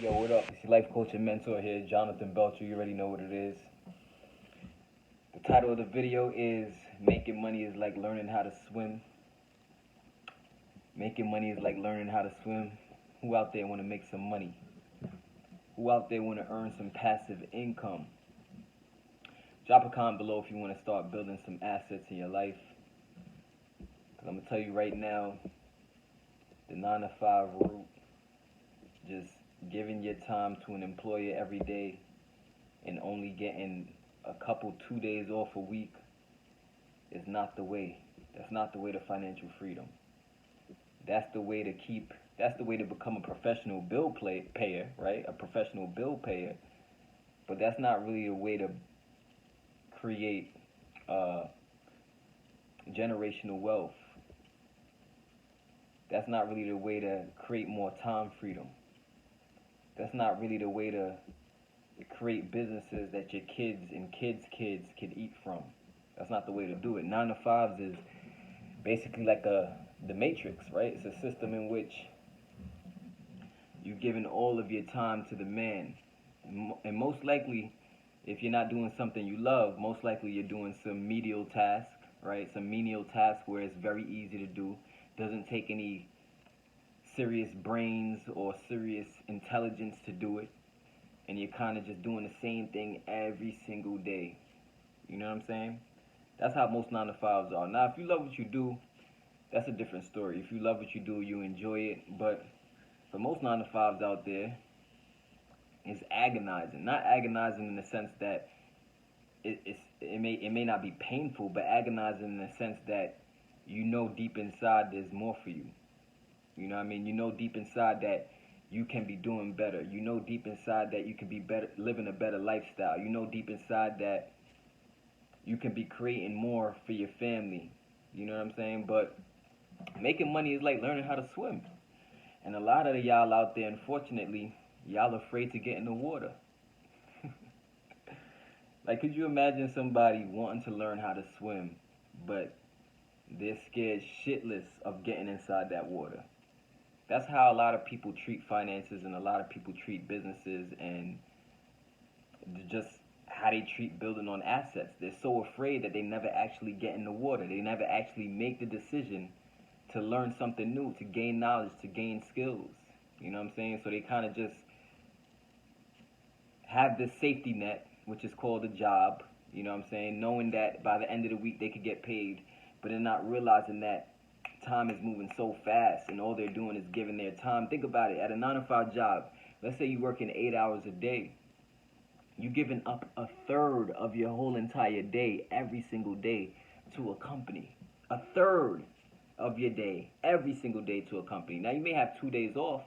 Yo, what up? It's your life coach and mentor here, Jonathan Belcher. You already know what it is. The title of the video is Making Money is Like Learning How to Swim. Making money is like learning how to swim. Who out there want to make some money? Who out there want to earn some passive income? Drop a comment below if you want to start building some assets in your life. Because I'm going to tell you right now, the 9 to 5 route, just giving your time to an employer every day and only getting a couple 2 days off a week is not the way. That's not the way to financial freedom. That's the way to become a professional bill payer, right? A professional bill payer. But that's not really a way to create generational wealth. That's not really the way to create more time freedom. That's not really the way to create businesses that your kids and kids' kids can eat from. That's not the way to do it. 9 to 5s is basically like the Matrix, right? It's a system in which you're giving all of your time to the man. And most likely, if you're not doing something you love, most likely you're doing some menial task, right? Some menial task where it's very easy to do. Doesn't take any serious brains or serious intelligence to do it. And you're kind of just doing the same thing every single day. You know what I'm saying? That's how most 9 to 5s are. Now, if you love what you do, that's a different story. If you love what you do, you enjoy it. But for most 9 to 5s out there, it's agonizing. Not agonizing in the sense that it may not be painful, but agonizing in the sense that you know deep inside there's more for you. You know what I mean? You know deep inside that you can be doing better. You know deep inside that you can be better, living a better lifestyle. You know deep inside that you can be creating more for your family. You know what I'm saying? But making money is like learning how to swim. And a lot of y'all out there, unfortunately, y'all afraid to get in the water. Like, could you imagine somebody wanting to learn how to swim, but they're scared shitless of getting inside that water? That's how a lot of people treat finances and a lot of people treat businesses and just how they treat building on assets. They're so afraid that they never actually get in the water. They never actually make the decision to learn something new, to gain knowledge, to gain skills. You know what I'm saying? So they kind of just have this safety net, which is called a job. You know what I'm saying? Knowing that by the end of the week they could get paid, but they're not realizing that time is moving so fast and all they're doing is giving their time. Think about it. At a 9 to 5 job, let's say you're working 8 hours a day. You're giving up a third of your whole entire day every single day to a company. A third of your day every single day to a company. Now, you may have 2 days off,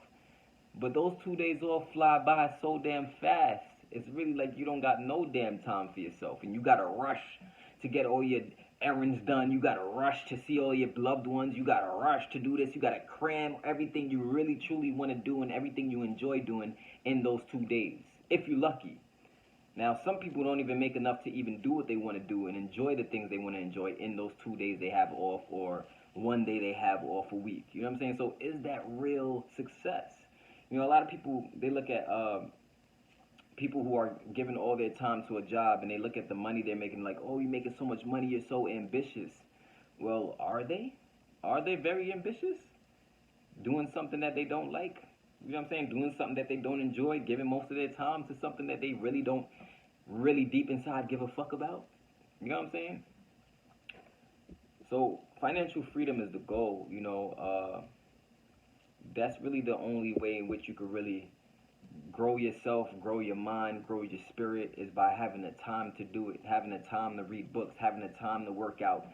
but those 2 days off fly by so damn fast. It's really like you don't got no damn time for yourself. And you got to rush to get all your errands done. You got to rush to see all your loved ones. You got to rush to do this. You got to cram everything you really truly want to do and everything you enjoy doing in those 2 days, if you're lucky. Now, some people don't even make enough to even do what they want to do and enjoy the things they want to enjoy in those 2 days they have off or one day they have off a week. You know what I'm saying? So is that real success? You know, a lot of people, they look at people who are giving all their time to a job and they look at the money they're making like, oh, you're making so much money, you're so ambitious. Well, are they? Are they very ambitious? Doing something that they don't like? You know what I'm saying? Doing something that they don't enjoy, giving most of their time to something that they really don't really deep inside give a fuck about? You know what I'm saying? So financial freedom is the goal, you know. That's really the only way in which you could really grow yourself, grow your mind, grow your spirit is by having the time to do it, having the time to read books, having the time to work out.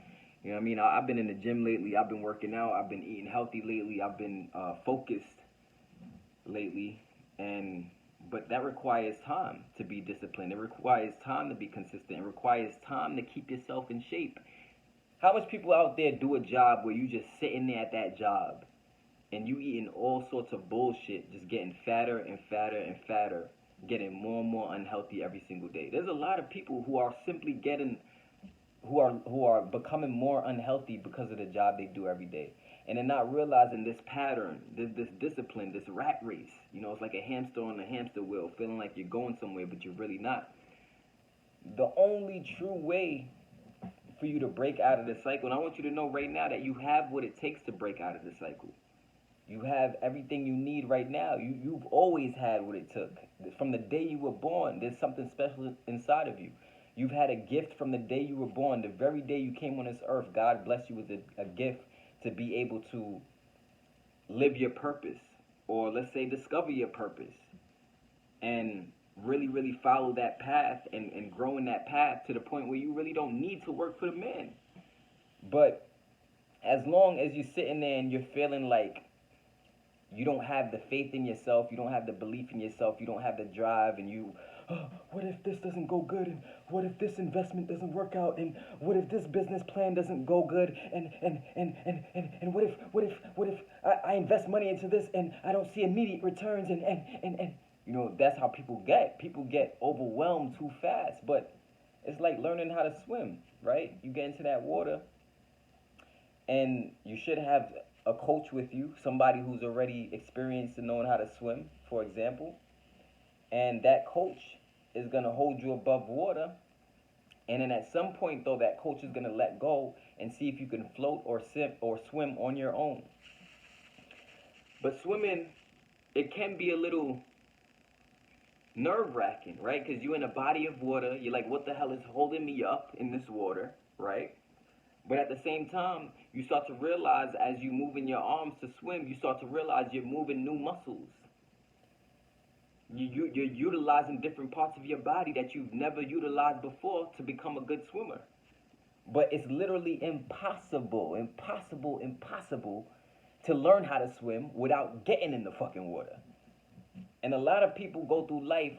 You know what I mean? I've been in the gym lately. I've been working out. I've been eating healthy lately. I've been focused lately, but that requires time to be disciplined. It requires time to be consistent. It requires time to keep yourself in shape. How much people out there do a job where you just sitting there at that job and you eating all sorts of bullshit, just getting fatter and fatter and fatter, getting more and more unhealthy every single day? There's a lot of people who are simply getting who are becoming more unhealthy because of the job they do every day. and they're not realizing this pattern, this discipline, this rat race. You know, it's like a hamster on a hamster wheel, feeling like you're going somewhere, but you're really not. The only true way for you to break out of the cycle, and I want you to know right now that you have what it takes to break out of the cycle. You have everything you need right now. You've always had what it took. From the day you were born, there's something special inside of you. You've had a gift from the day you were born. The very day you came on this earth, God blessed you with a gift to be able to live your purpose, or let's say discover your purpose, and really, really follow that path and grow in that path to the point where you really don't need to work for the man. But as long as you're sitting there and you're feeling like you don't have the faith in yourself, you don't have the belief in yourself, you don't have the drive, and you, oh, what if this doesn't go good, and what if this investment doesn't work out, and what if this business plan doesn't go good, and what if I invest money into this and I don't see immediate returns, and you know, that's how people get. People get overwhelmed too fast. But it's like learning how to swim, right? You get into that water, and you should have a coach with you, somebody who's already experienced in knowing how to swim, for example. And that coach is going to hold you above water. And then at some point, though, that coach is going to let go and see if you can float or swim on your own. But swimming, it can be a little nerve-wracking, right? Because you're in a body of water. You're like, what the hell is holding me up in this water, right? But at the same time, you start to realize as you move in your arms to swim, you start to realize you're moving new muscles. You're utilizing different parts of your body that you've never utilized before to become a good swimmer. But it's literally impossible to learn how to swim without getting in the fucking water. And a lot of people go through life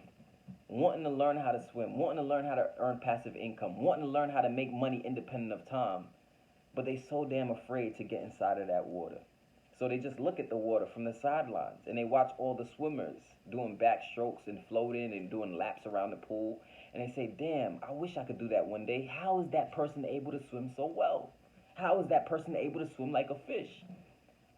wanting to learn how to swim, wanting to learn how to earn passive income, wanting to learn how to make money independent of time, but they so damn afraid to get inside of that water. So they just look at the water from the sidelines, and they watch all the swimmers doing backstrokes and floating and doing laps around the pool, and they say, damn, I wish I could do that one day. How is that person able to swim so well? How is that person able to swim like a fish?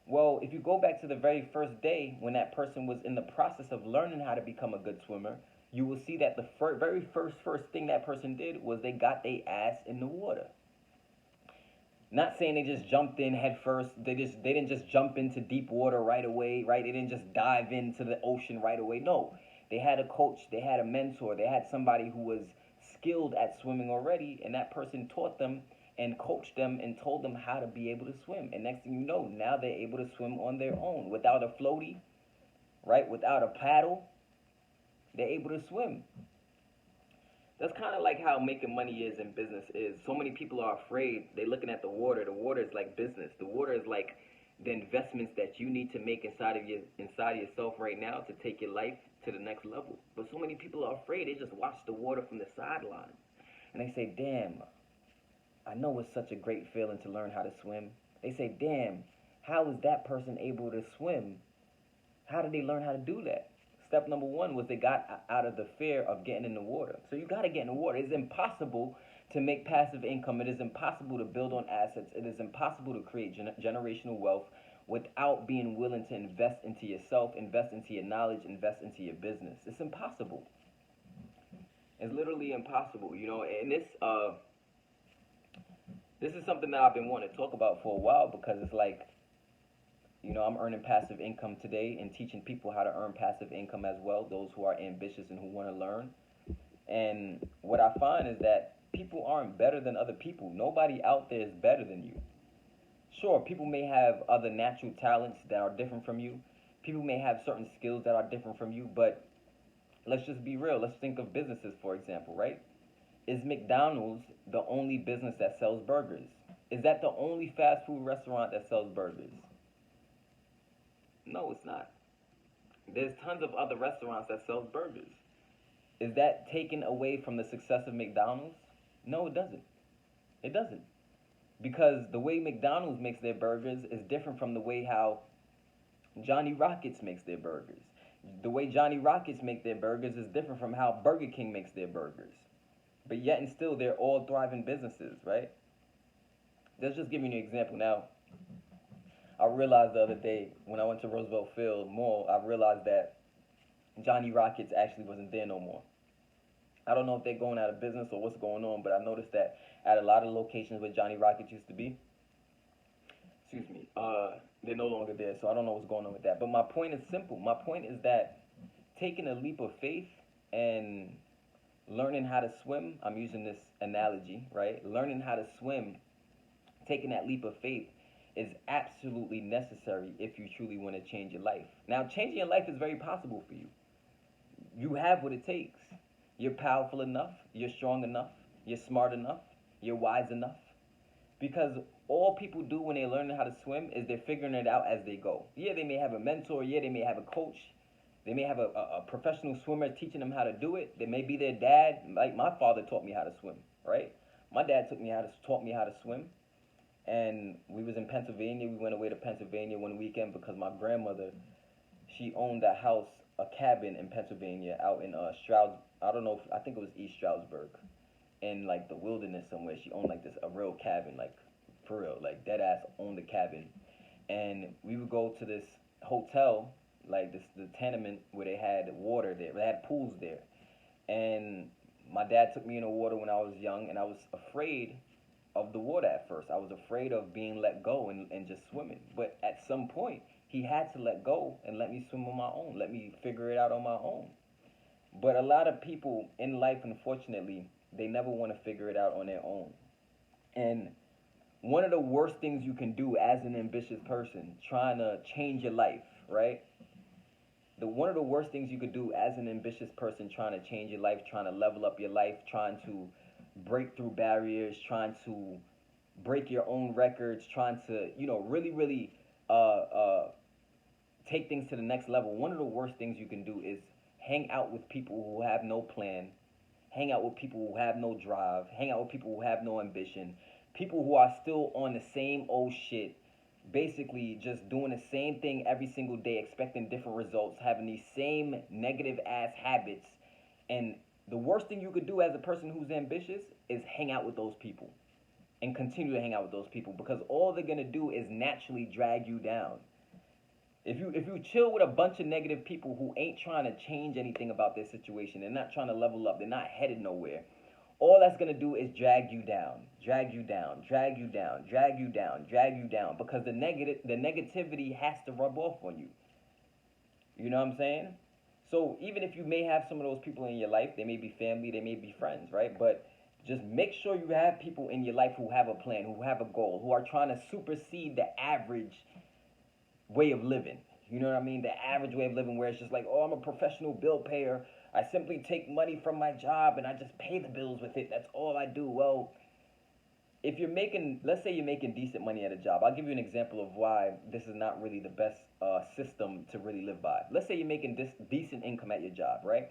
Well, if you go back to the very first day when that person was in the process of learning how to become a good swimmer, you will see that the very first thing that person did was they got their ass in the water. Not saying they just jumped in head first. They didn't just jump into deep water right away, right? They didn't just dive into the ocean right away. No, they had a coach, they had a mentor, they had somebody who was skilled at swimming already, and that person taught them and coached them and told them how to be able to swim. And next thing you know, now they're able to swim on their own without a floaty, right? Without a paddle, they're able to swim. That's kind of like how making money is in business is. So many people are afraid. They're looking at the water. The water is like business. The water is like the investments that you need to make inside of yourself right now to take your life to the next level. But so many people are afraid. They just watch the water from the sideline, and they say, "Damn, I know it's such a great feeling to learn how to swim." They say, "Damn, how is that person able to swim? How did they learn how to do that?" Step number one was they got out of the fear of getting in the water. So you got to get in the water. It's impossible to make passive income. It is impossible to build on assets. It is impossible to create generational wealth without being willing to invest into yourself, invest into your knowledge, invest into your business. It's impossible. It's literally impossible, you know. And this is something that I've been wanting to talk about for a while, because it's like, you know, I'm earning passive income today and teaching people how to earn passive income as well, those who are ambitious and who want to learn. And what I find is that people aren't better than other people. Nobody out there is better than you. Sure, people may have other natural talents that are different from you. People may have certain skills that are different from you, but let's just be real. Let's think of businesses, for example, right? Is McDonald's the only business that sells burgers? Is that the only fast food restaurant that sells burgers? No, it's not. There's tons of other restaurants that sell burgers. Is that taken away from the success of McDonald's? No, it doesn't. It doesn't. Because the way McDonald's makes their burgers is different from the way how Johnny Rockets makes their burgers. The way Johnny Rockets make their burgers is different from how Burger King makes their burgers. But yet and still, they're all thriving businesses, right? Let's just give you an example. Now, I realized the other day when I went to Roosevelt Field Mall, I realized that Johnny Rockets actually wasn't there no more. I don't know if they're going out of business or what's going on, but I noticed that at a lot of locations where Johnny Rockets used to be, excuse me, they're no longer there. So I don't know what's going on with that. But my point is simple. My point is that taking a leap of faith and learning how to swim, I'm using this analogy, right? Learning how to swim, taking that leap of faith is absolutely necessary if you truly want to change your life. Now, changing your life is very possible for you. You have what it takes. You're powerful enough, you're strong enough, you're smart enough, you're wise enough. Because all people do when they're learning how to swim is they're figuring it out as they go. Yeah, they may have a mentor, yeah, they may have a coach, they may have a professional swimmer teaching them how to do it. They may be their dad. Like my father taught me how to swim, right? My dad taught me how to swim. And we was in Pennsylvania. We went away to Pennsylvania one weekend because my grandmother, she owned a house, a cabin in Pennsylvania out in Stroud. I don't know. I think it was East Stroudsburg, in like the wilderness somewhere. She owned like this a real cabin, like for real, like dead ass owned a cabin. And we would go to this hotel, like this the tenement where they had water there. They had pools there, and my dad took me in the water when I was young, and I was afraid of the water at first. I was afraid of being let go and just swimming. But at some point, he had to let go and let me swim on my own, let me figure it out on my own. But a lot of people in life, unfortunately, they never want to figure it out on their own. And one of the worst things you can do as an ambitious person trying to change your life, right? One of the worst things you could do as an ambitious person trying to change your life, trying to level up your life, trying to break through barriers, trying to break your own records, trying to, really, really take things to the next level. One of the worst things you can do is hang out with people who have no plan, hang out with people who have no drive, hang out with people who have no ambition, people who are still on the same old shit, basically just doing the same thing every single day, expecting different results, having these same negative ass habits. And the worst thing you could do as a person who's ambitious is hang out with those people and continue to hang out with those people, because all they're gonna do is naturally drag you down. If you chill with a bunch of negative people who ain't trying to change anything about their situation, they're not trying to level up, they're not headed nowhere. All that's gonna do is drag you down, drag you down, drag you down, drag you down, drag you down, because the negativity has to rub off on you. You know what I'm saying? So even if you may have some of those people in your life, they may be family, they may be friends, right? But just make sure you have people in your life who have a plan, who have a goal, who are trying to supersede the average way of living. You know what I mean? The average way of living where it's just like, oh, I'm a professional bill payer. I simply take money from my job and I just pay the bills with it. That's all I do. Well, if you're making, let's say you're making decent money at a job. I'll give you an example of why this is not really the best system to really live by. Let's say you're making this decent income at your job, right?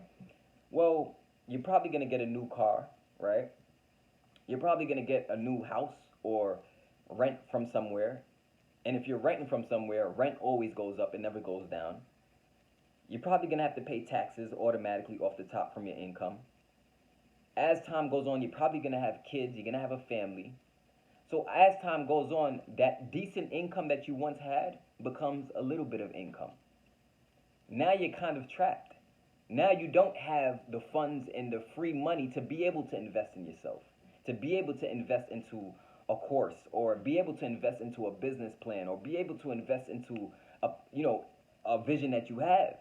Well, you're probably going to get a new car, right? You're probably going to get a new house or rent from somewhere. And if you're renting from somewhere, rent always goes up, it never goes down. You're probably going to have to pay taxes automatically off the top from your income. As time goes on, you're probably going to have kids, you're going to have a family. So as time goes on, that decent income that you once had becomes a little bit of income. Now you're kind of trapped. Now you don't have the funds and the free money to be able to invest in yourself, to be able to invest into a course, or be able to invest into a business plan, or be able to invest into a vision that you have.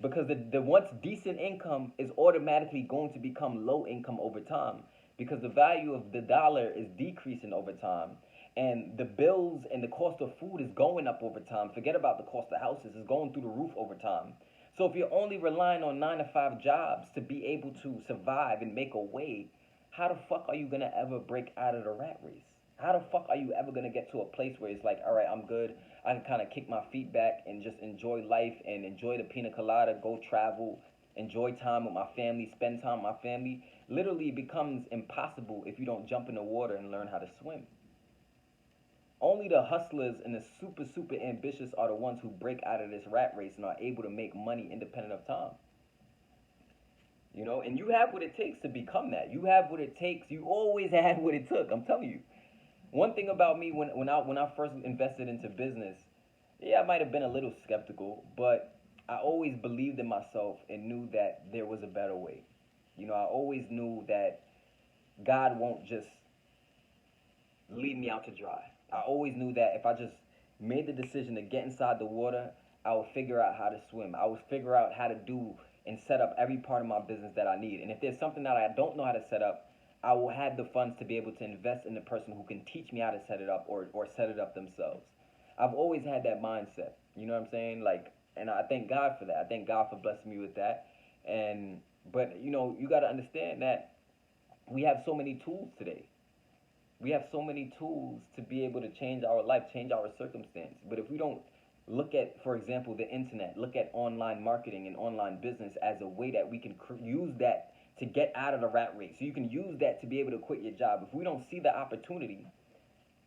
Because the once decent income is automatically going to become low income over time, because the value of the dollar is decreasing over time, and the bills and the cost of food is going up over time. Forget about the cost of houses, it's going through the roof over time. So if you're only relying on 9 to 5 jobs to be able to survive and make a way, how the fuck are you gonna ever break out of the rat race? How the fuck are you ever gonna get to a place where it's like, all right, I'm good. I can kind of kick my feet back and just enjoy life and enjoy the pina colada, go travel, enjoy time with my family, spend time with my family. Literally, it becomes impossible if you don't jump in the water and learn how to swim. Only the hustlers and the super, super ambitious are the ones who break out of this rat race and are able to make money independent of time. And you have what it takes to become that. You have what it takes. You always had what it took. I'm telling you. One thing about me when I first invested into business, yeah, I might have been a little skeptical, but I always believed in myself and knew that there was a better way. I always knew that God won't just leave me out to dry. I always knew that if I just made the decision to get inside the water, I would figure out how to swim. I would figure out how to do and set up every part of my business that I need. And if there's something that I don't know how to set up, I will have the funds to be able to invest in the person who can teach me how to set it up or set it up themselves. I've always had that mindset. You know what I'm saying? Like, and I thank God for that. I thank God for blessing me with that. And but you got to understand that we have so many tools today. We have so many tools to be able to change our life, change our circumstance. But if we don't look at, for example, the internet, look at online marketing and online business as a way that we can use that to get out of the rat race. So you can use that to be able to quit your job. If we don't see the opportunity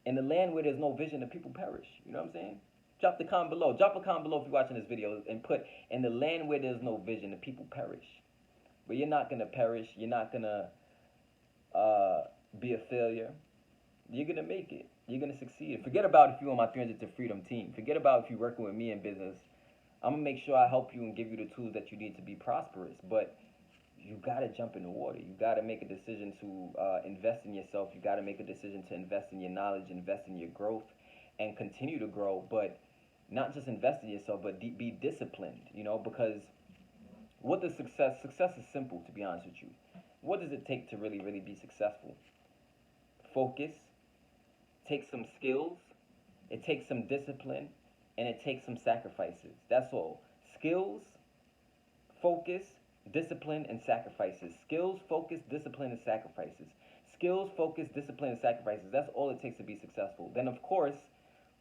in the land where there's no vision, the people perish. You know what I'm saying? Drop the comment below. Drop a comment below if you're watching this video and put, in the land where there's no vision, the people perish. But you're not going to perish. You're not going to be a failure. You're going to make it. You're going to succeed. Forget about if you're on my 300 to Freedom team. Forget about if you're working with me in business. I'm going to make sure I help you and give you the tools that you need to be prosperous. But you got to jump in the water. You got to make a decision to invest in yourself. You got to make a decision to invest in your knowledge, invest in your growth, and continue to grow. But not just invest in yourself, but be disciplined, because what does success is simple, to be honest with you. What does it take to really, really be successful? Focus, takes some skills, it takes some discipline, and it takes some sacrifices. That's all. Skills, focus, discipline, and sacrifices. Skills, focus, discipline, and sacrifices. Skills, focus, discipline, and sacrifices. That's all it takes to be successful. Then, of course,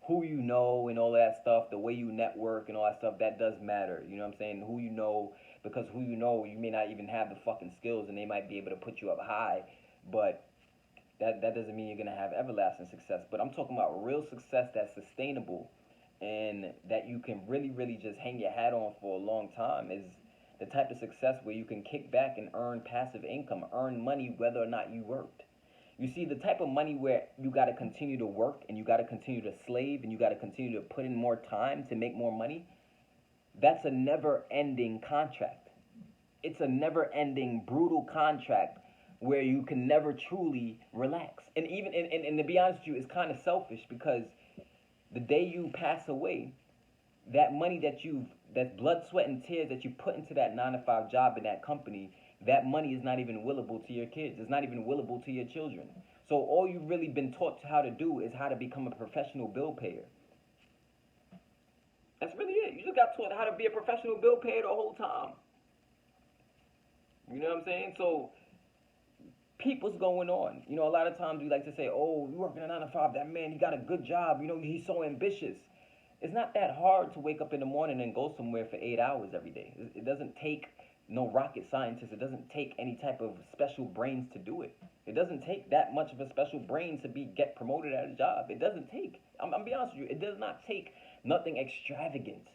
who you know and all that stuff, the way you network and all that stuff, that does matter. You know what I'm saying? Who you know, because who you know, you may not even have the fucking skills and they might be able to put you up high, but that doesn't mean you're going to have everlasting success. But I'm talking about real success that's sustainable and that you can really, really just hang your hat on for a long time is the type of success where you can kick back and earn passive income, earn money whether or not you worked. You see, the type of money where you got to continue to work and you got to continue to slave and you got to continue to put in more time to make more money, that's a never-ending contract. It's a never-ending, brutal contract where you can never truly relax. And even and to be honest with you, it's kind of selfish because the day you pass away, that money that blood, sweat, and tears that you put into that 9 to 5 job in that company, that money is not even willable to your kids. It's not even willable to your children. So all you've really been taught how to do is how to become a professional bill payer. That's really it. You just got taught how to be a professional bill payer the whole time. You know what I'm saying? So peep what's going on. A lot of times we like to say, oh, you working a 9 to 5, that man, he got a good job. He's so ambitious. It's not that hard to wake up in the morning and go somewhere for 8 hours every day. It doesn't take no rocket scientist. It doesn't take any type of special brains to do it. It doesn't take that much of a special brain to get promoted at a job. It doesn't take. I'm be honest with you. It does not take nothing extravagant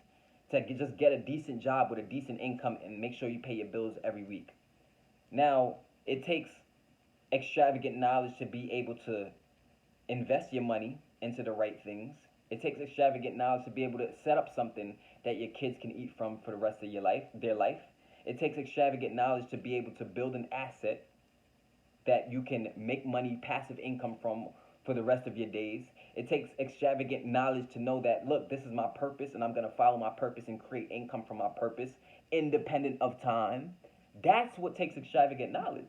to just get a decent job with a decent income and make sure you pay your bills every week. Now, it takes extravagant knowledge to be able to invest your money into the right things. It takes extravagant knowledge to be able to set up something that your kids can eat from for the rest of their life. It takes extravagant knowledge to be able to build an asset that you can make money, passive income from for the rest of your days. It takes extravagant knowledge to know that, look, this is my purpose and I'm going to follow my purpose and create income from my purpose, independent of time. That's what takes extravagant knowledge.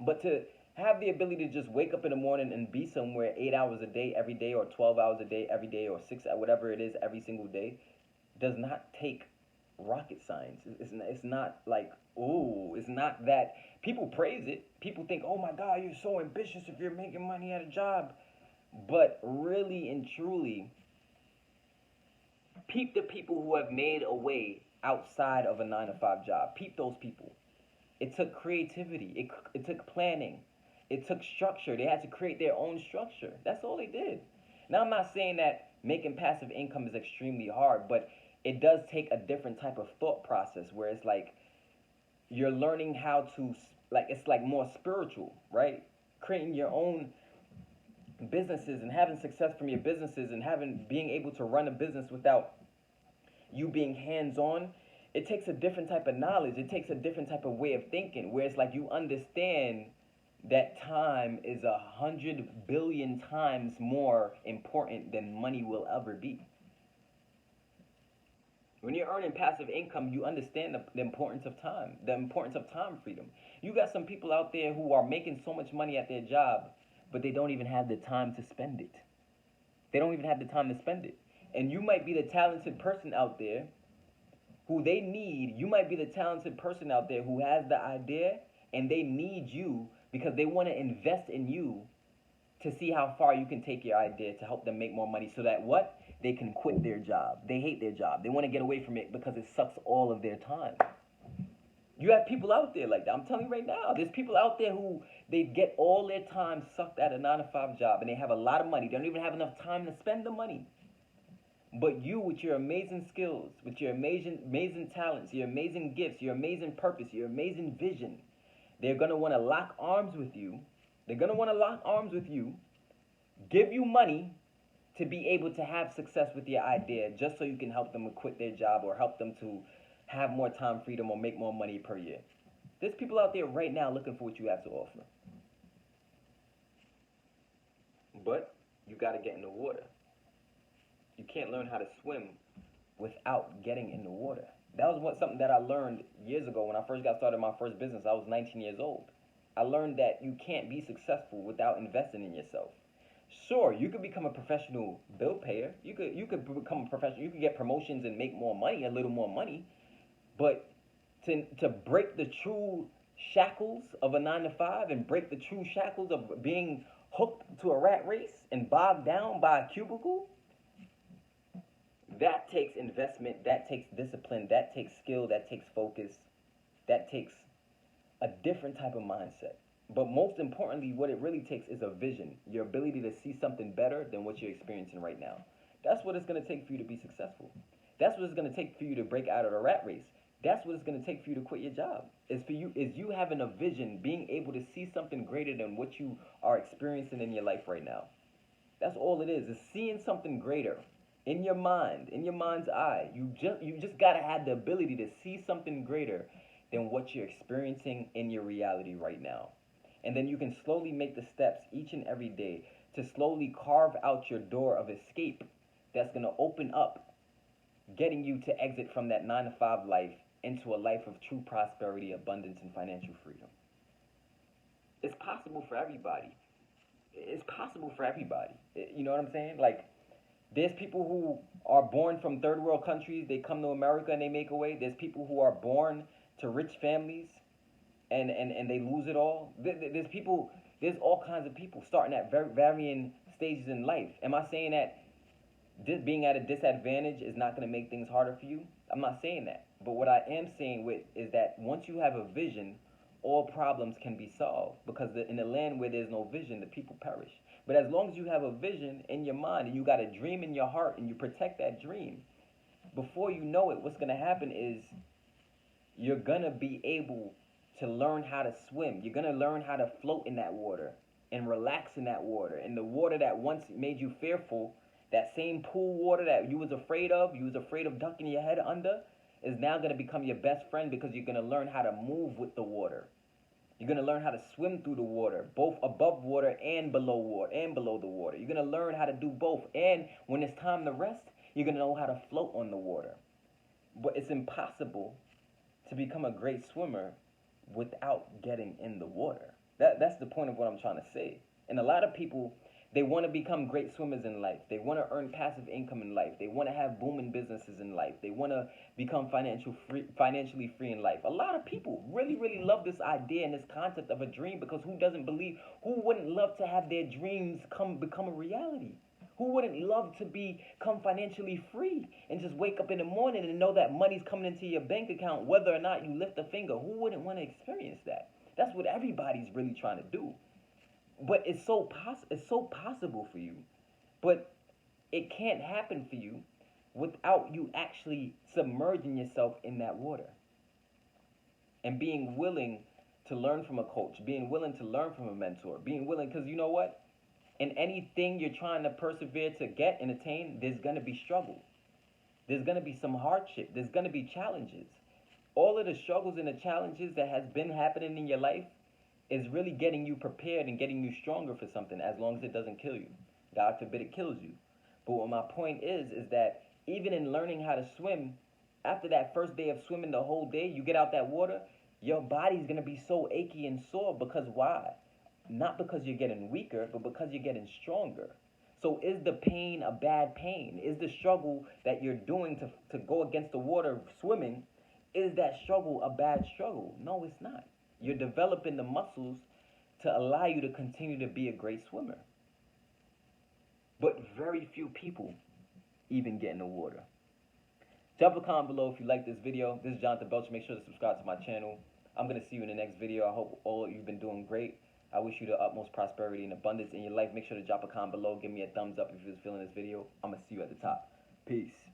But to have the ability to just wake up in the morning and be somewhere 8 hours a day every day, or 12 hours a day every day, or 6, whatever it is every single day, does not take rocket science. It's not like, ooh, it's not that. People praise it. People think, oh my God, you're so ambitious if you're making money at a job. But really and truly, peep the people who have made a way outside of a 9 to 5 job. Peep those people. It took creativity. It took planning. It took structure. They had to create their own structure. That's all they did. Now, I'm not saying that making passive income is extremely hard, but it does take a different type of thought process where it's like you're learning how to, like, it's like more spiritual, right? Creating your own businesses and having success from your businesses and having being able to run a business without you being hands on, it takes a different type of knowledge. It takes a different type of way of thinking where it's like you understand that time is 100 billion times more important than money will ever be. When you're earning passive income, you understand the importance of time, the importance of time freedom. You got some people out there who are making so much money at their job, but they don't even have the time to spend it. They don't even have the time to spend it. And you might be the talented person out there who they need. You might be the talented person out there who has the idea and they need you because they want to invest in you to see how far you can take your idea to help them make more money so that what? They can quit their job. They hate their job. They want to get away from it because it sucks all of their time. You have people out there like that. I'm telling you right now, there's people out there who they get all their time sucked at a 9 to 5 job and they have a lot of money. They don't even have enough time to spend the money. But you, with your amazing skills, with your amazing talents, your amazing gifts, your amazing purpose, your amazing vision, they're going to want to lock arms with you. They're going to want to lock arms with you, give you money to be able to have success with your idea just so you can help them quit their job or help them to have more time freedom or make more money per year. There's people out there right now looking for what you have to offer. But you got to get in the water. You can't learn how to swim without getting in the water. That was something that I learned years ago when I first got started my first business. I was 19 years old. I learned that you can't be successful without investing in yourself. Sure, you could become a professional bill payer. You could become a professional. You could get promotions and make more money, a little more money. But to break the true shackles of a 9 to 5 and break the true shackles of being hooked to a rat race and bogged down by a cubicle, that takes investment, that takes discipline, that takes skill, that takes focus, that takes a different type of mindset. But most importantly, what it really takes is a vision, your ability to see something better than what you're experiencing right now. That's what it's going to take for you to be successful. That's what it's going to take for you to break out of the rat race. That's what it's going to take for you to quit your job. Is you having a vision, being able to see something greater than what you are experiencing in your life right now. That's all it is seeing something greater in your mind, in your mind's eye. You just got to have the ability to see something greater than what you're experiencing in your reality right now. And then you can slowly make the steps each and every day to slowly carve out your door of escape that's going to open up, getting you to exit from that 9 to 5 life into a life of true prosperity, abundance, and financial freedom. It's possible for everybody. It's possible for everybody. You know what I'm saying? Like, there's people who are born from third world countries. They come to America and they make a way. There's people who are born to rich families and they lose it all. There's all kinds of people starting at varying stages in life. Am I saying that being at a disadvantage is not going to make things harder for you? I'm not saying that. But what I am saying is that once you have a vision, all problems can be solved. Because in a land where there's no vision, the people perish. But as long as you have a vision in your mind and you got a dream in your heart and you protect that dream, before you know it, what's going to happen is you're going to be able to learn how to swim. You're going to learn how to float in that water and relax in that water. And the water that once made you fearful, that same pool water that you was afraid of ducking your head under, is now going to become your best friend because you're going to learn how to move with the water. You're going to learn how to swim through the water, both above water and below the water. You're going to learn how to do both. And when it's time to rest, you're going to know how to float on the water. But it's impossible to become a great swimmer without getting in the water. That's the point of what I'm trying to say. And a lot of people, they want to become great swimmers in life. They want to earn passive income in life. They want to have booming businesses in life. They want to become financially free in life. A lot of people really, really love this idea and this concept of a dream, because who wouldn't love to have their dreams become a reality? Who wouldn't love to become financially free and just wake up in the morning and know that money's coming into your bank account whether or not you lift a finger? Who wouldn't want to experience that? That's what everybody's really trying to do. But it's so possible for you. But it can't happen for you without you actually submerging yourself in that water. And being willing to learn from a coach, being willing to learn from a mentor, being willing, because you know what? In anything you're trying to persevere to get and attain, there's going to be struggle. There's going to be some hardship. There's going to be challenges. All of the struggles and the challenges that has been happening in your life is really getting you prepared and getting you stronger for something, as long as it doesn't kill you. God forbid it kills you. But what my point is that even in learning how to swim, after that first day of swimming, the whole day, you get out that water, your body's going to be so achy and sore. Because why? Not because you're getting weaker, but because you're getting stronger. So is the pain a bad pain? Is the struggle that you're doing to go against the water swimming, is that struggle a bad struggle? No, it's not. You're developing the muscles to allow you to continue to be a great swimmer. But very few people even get in the water. Drop a comment below if you like this video. This is Jonathan Belcher. Make sure to subscribe to my channel. I'm going to see you in the next video. I hope all of you've been doing great. I wish you the utmost prosperity and abundance in your life. Make sure to drop a comment below. Give me a thumbs up if you're feeling this video. I'm going to see you at the top. Peace.